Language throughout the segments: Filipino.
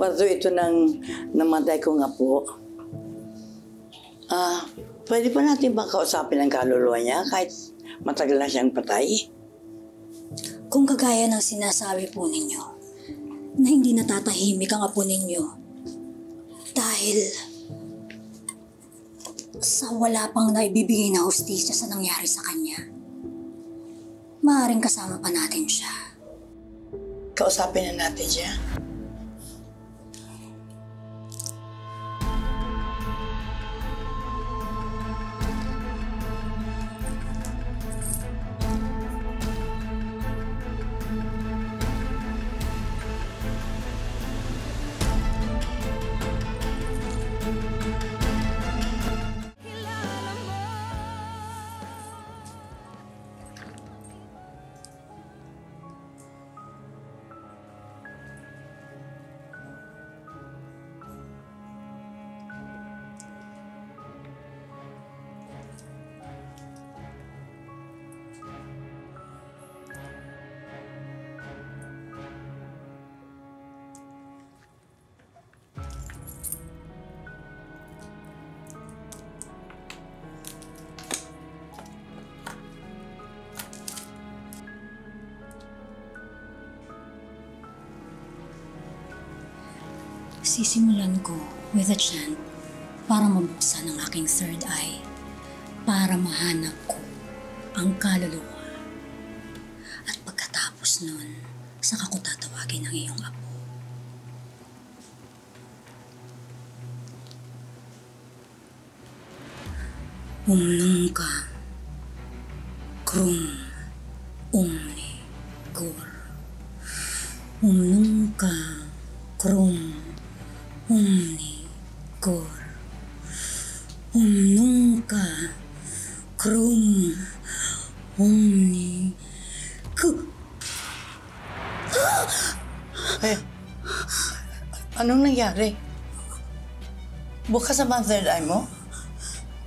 kwarto ito ng namatay kong apo. Pwede pa natin bang kausapin ang kaluluwa niya kahit matagal na siyang patay? Kung kagaya ng sinasabi po ninyo, na hindi natatahimik ang apo ninyo dahil sa wala pang naibibigay na hustisya sa nangyari sa kanya, maaaring kasama pa natin siya. Kausapin na natin siya. Sisimulan ko with a chant para mabuksan ang aking third eye, para mahanap ko ang kaluluwa. At pagkatapos nun, saka ko tatawagin ang iyong apo. Umnungka, krum, umni, gur. Umnungka, krum, umni, gur. Umnungka, krum, umni, gur. Anong nangyari? Bukas ang third eye mo?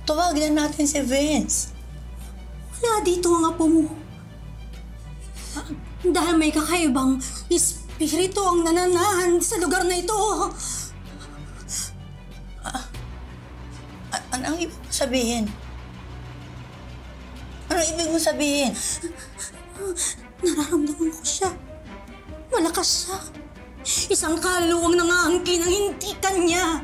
Tawagin na natin si Vince. Wala dito ang apo mo. Dahil may kakaibang espiritu ang nananahan sa lugar na ito. Anong ibig mo sabihin? Anong ibig mo sabihin? Nararamdaman ko siya. Malakas siya. Isang kaluluwang nangaangkin ng hindi kanya.